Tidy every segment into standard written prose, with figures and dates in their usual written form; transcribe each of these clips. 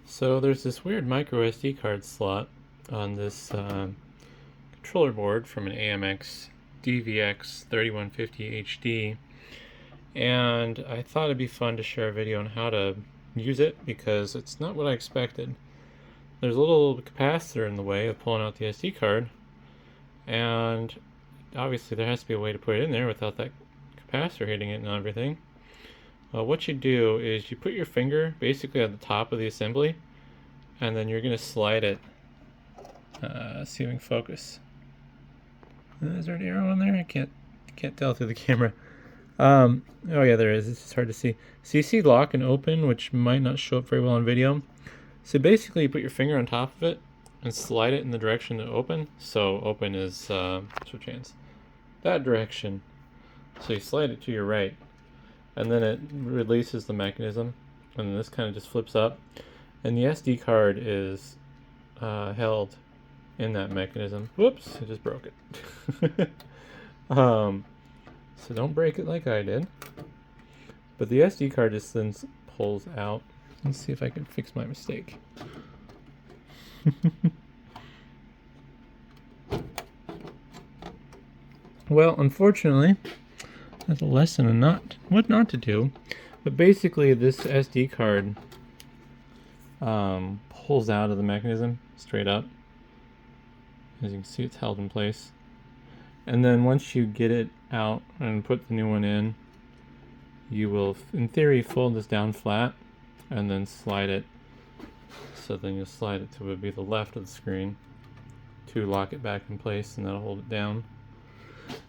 So there's this weird micro SD card slot on this controller board from an AMX DVX-3150 HD, and I thought it'd be fun to share a video on how to use it because it's not what I expected. There's a little capacitor in the way of pulling out the SD card, and obviously there has to be a way to put it in there without that capacitor hitting it and everything. What you do is you put your finger basically at the top of the assembly, and then you're going to slide it. See if we can focus. Is there an arrow on there? I can't tell through the camera. Oh yeah, there is. It's just hard to see. So you see lock and open, which might not show up very well on video. So basically you put your finger on top of it and slide it in the direction to open. So open is switch hands. That direction. So you slide it to your right, and then it releases the mechanism, and then this kind of just flips up, and the SD card is held in that mechanism. Whoops, I just broke it. So don't break it like I did. But the SD card just then pulls out. Let's see if I can fix my mistake. Well, unfortunately, that's a lesson on what not to do. But basically, this SD card pulls out of the mechanism straight up. As you can see, it's held in place. And then once you get it out and put the new one in, you will, in theory, fold this down flat and then slide it. So then you'll slide it to what would be the left of the screen to lock it back in place, and that'll hold it down.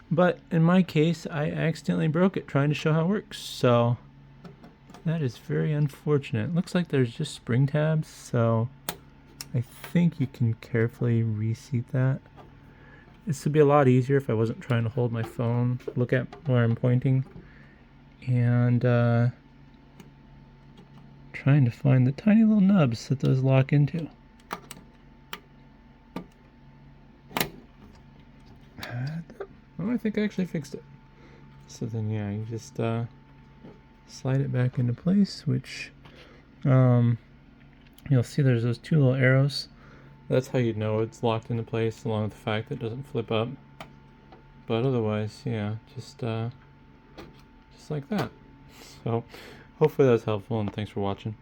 But in my case, I accidentally broke it trying to show how it works, so that is very unfortunate. It looks like there's just spring tabs, so I think you can carefully reseat that. This would be a lot easier if I wasn't trying to hold my phone, look at where I'm pointing, and trying to find the tiny little nubs that those lock into. Oh, I think I actually fixed it. So then, yeah, you just slide it back into place, which you'll see there's those two little arrows. That's how you know it's locked into place, along with the fact that it doesn't flip up. But otherwise, yeah, just like that. So hopefully that's helpful, and thanks for watching.